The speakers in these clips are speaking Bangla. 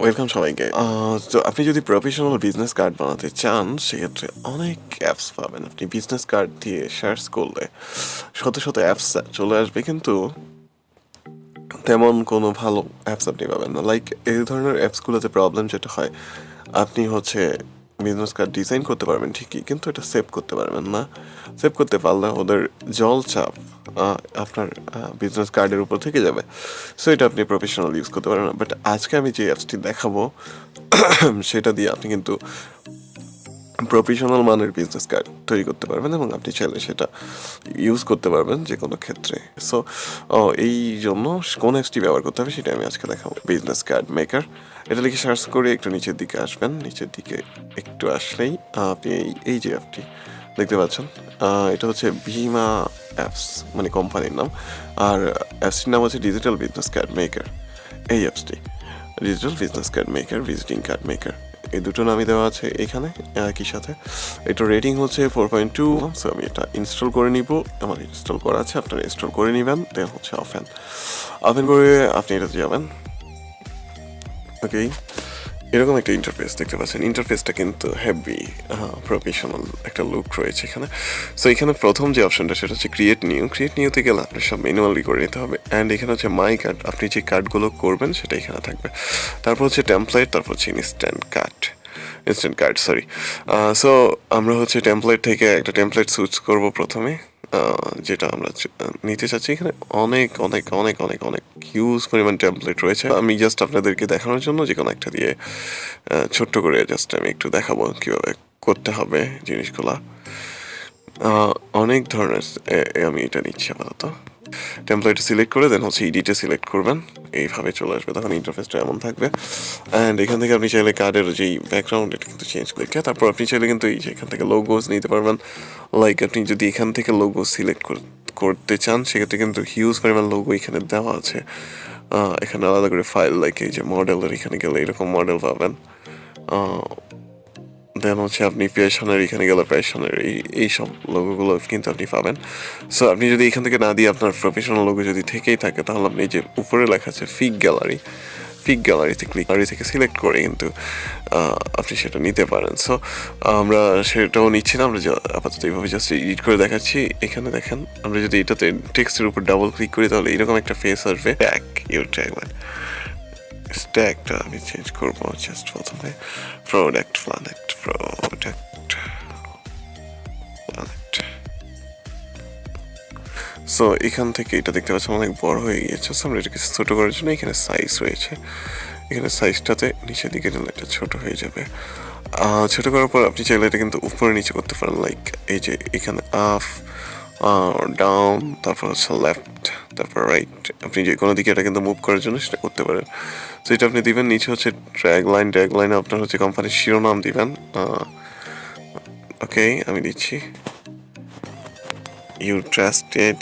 ওয়েলকাম সবাইকে। তো আপনি যদি প্রফেশনাল বিজনেস কার্ড বানাতে চান সেক্ষেত্রে অনেক অ্যাপস পাবেন। আপনি বিজনেস কার্ড দিয়ে সার্চ করলে শত শত অ্যাপস চলে আসবে, কিন্তু তেমন কোনো ভালো অ্যাপস আপনি পাবেন না। লাইক এই ধরনের অ্যাপসগুলোতে প্রবলেম যেটা হয়, আপনি বিজনেস কার্ড ডিজাইন করতে পারবেন ঠিকই, কিন্তু এটা সেভ করতে পারবেন না। সেভ করতে পারলে ওদের জল চাপ আপনার বিজনেস কার্ডের উপর থেকে যাবে। সো এটা আপনি প্রফেশনাল ইউজ করতে পারবেন না। বাট আজকে আমি যে অ্যাপসটি দেখাবো সেটা দিয়ে আপনি কিন্তু প্রফেশনাল মানের বিজনেস কার্ড তৈরি করতে পারবেন এবং আপনি চাইলে সেটা ইউজ করতে পারবেন যে কোনো ক্ষেত্রে। সো এই জন্য কোন অ্যাপসটি ব্যবহার করতে হবে সেটা আমি আজকে দেখাবো। বিজনেস কার্ড মেকার, এটা লিখে সার্চ করে একটু নিচের দিকে আসবেন। নিচের দিকে একটু আসলেই আপনি এই যে অ্যাপটি দেখতে পাচ্ছেন, এটা হচ্ছে বিমা অ্যাপস, মানে কোম্পানির নাম। আর অ্যাপসটির নাম হচ্ছে ডিজিটাল বিজনেস কার্ড মেকার। এই অ্যাপসটি digital business card maker, visiting card maker, এই দুটো নামই দেওয়া আছে এখানে একই সাথে। এটা রেটিং হচ্ছে 4.2। সো আমি এটা ইনস্টল করে নিব। আমার ইনস্টল করা আছে, আপনারা ইনস্টল করে নেবেন। দেন হচ্ছে ওপেন করে আপনি এটাতে যাবেন। ওকে, এরকম একটা ইন্টারফেস দেখতে পাচ্ছেন। ইন্টারফেসটা কিন্তু হেভি প্রফেশনাল একটা লুক রয়েছে এখানে। সো এখানে প্রথম যে অপশনটা সেটা হচ্ছে ক্রিয়েট নিউতে গেলে আপনার সব ম্যানুয়ালি করে নিতে হবে। অ্যান্ড এখানে হচ্ছে মাই কার্ড, আপনি যে কার্ডগুলো করবেন সেটা এখানে থাকবে। তারপর হচ্ছে টেমপ্লেট, তারপর হচ্ছে ইনস্ট্যান্ট কার্ড, সরি। সো আমরা হচ্ছে টেমপ্লেট থেকে একটা টেমপ্লেট চুজ করব প্রথমে, যেটা আমরা নিতে চাচ্ছি। এখানে অনেক অনেক অনেক অনেক অনেক হিউজ পরিমাণ টেমপ্লেট রয়েছে। আমি জাস্ট আপনাদেরকে দেখানোর জন্য যে কোনো একটা দিয়ে ছোট্ট করে জাস্ট আমি একটু দেখাবো কীভাবে করতে হবে জিনিসগুলা। অনেক ধরনের আমি এটা নিচ্ছি আপাতত। টেমপ্লেটে সিলেক্ট করে দেন হচ্ছে এডিটে সিলেক্ট করবেন, এইভাবে চলে আসবে। তখন ইন্টারফেসটা এমন থাকবে। অ্যান্ড এখান থেকে আপনি চাইলে কার্ডের যেই ব্যাকগ্রাউন্ড এটা কিন্তু চেঞ্জ করে তারপর আপনি চাইলে কিন্তু এই যে এখান থেকে লোগোস নিতে পারবেন। লাইক আপনি যদি এখান থেকে লোগো সিলেক্ট করতে চান সেক্ষেত্রে কিন্তু হিউজ পরিমাণ লোগো এখানে দেওয়া আছে। এখানে আলাদা করে ফাইল, লাইক এই যে মডেলের এখানে গেলে এরকম মডেল পাবেন। দেন হচ্ছে আপনি প্যাশনের এখানে গেলে প্যাশনের এই সব লোগোগুলো কিন্তু আপনি পাবেন। সো আপনি যদি এখান থেকে না দিয়ে আপনার প্রফেশনাল লোগো যদি থেকেই থাকে, তাহলে আপনি এই যে উপরে লেখা আছে ফিগ গ্যালারিতে থেকে সিলেক্ট করে কিন্তু আপনি সেটা নিতে পারেন। সো আমরা সেটাও নিচ্ছি না, আমরা আপাতত এইভাবে জাস্ট এডিট করে দেখাচ্ছি। এখানে দেখেন, আমরা যদি এটাতে টেক্সটের উপর ডাবল ক্লিক করি তাহলে এরকম একটা ফেস আসবে। স্ট্যাকটা আমি চেঞ্জ করবো জাস্ট প্রথমে প্রোডাক্ট প্ল্যানেট। সো এখান থেকে এটা দেখতে পাচ্ছেন অনেক বড় হয়ে গিয়েছে। সো আমরা এটাকে ছোটো করার জন্য এখানে সাইজ রয়েছে, এখানে সাইজটাতে নিচের দিকে দিলে এটা ছোটো হয়ে যাবে। ছোটো করার পর আপনি চাইলে এটা কিন্তু উপরে নিচে করতে পারেন। লাইক এই যে এখানে আপ ডাউন, তারপর হচ্ছে লেফট, তারপর রাইট, আপনি যে কোনো দিকে এটা কিন্তু মুভ করার জন্য সেটা করতে পারেন। তো এটা আপনি দিবেন। নিচে হচ্ছে ড্র্যাগ লাইনে আপনার হচ্ছে কোম্পানির শিরোনাম দিবেন। ওকে, আমি দিচ্ছি you trusted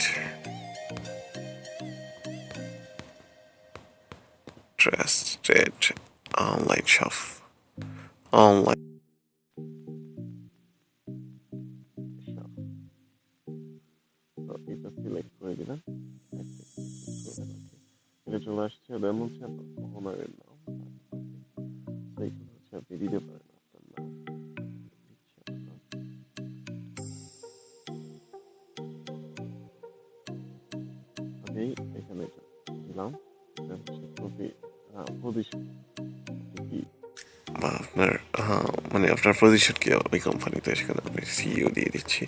online shop, online এটা সিলেক্ট করে দিবেন। এটা চলে আসছে। দেন হচ্ছে আপনার ওনারের নাম, হচ্ছে আপনি দিতে পারেন আপনার নাম। ওকে, এখানে দিলাম। পজিশন কি বা আপনার মানে আপনার পজিশন কি ওই কোম্পানিতে, সেখানে আপনি সিইও দিয়ে দিচ্ছি।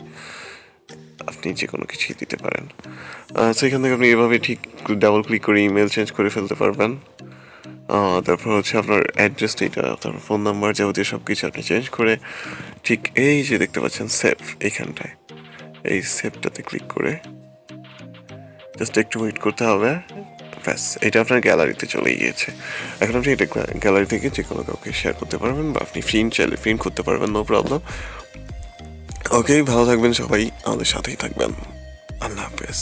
আপনি যে কোনো কিছুই দিতে পারেন। সেখান থেকে আপনি এভাবে ঠিক ডাবল ক্লিক করে ইমেল চেঞ্জ করে ফেলতে পারবেন। তারপর হচ্ছে আপনার অ্যাড্রেস এটা, তারপর ফোন নাম্বার, যাবতীয় সব কিছু আপনি চেঞ্জ করে ঠিক এই যে দেখতে পাচ্ছেন সেভ, এইখানটায় এই সেভটাতে ক্লিক করে জাস্ট একটু ওয়েট করতে হবে। ব্যাস, এটা আপনার গ্যালারিতে চলে গিয়েছে। এখন আপনি এটা গ্যালারি থেকে যে কোনো কাউকে শেয়ার করতে পারবেন, বা আপনি প্রিন্ট করতে পারবেন, নো প্রবলেম। ওকে, ভালো থাকবেন সবাই, আমাদের সাথেই থাকবেন। আল্লাহ হাফেজ।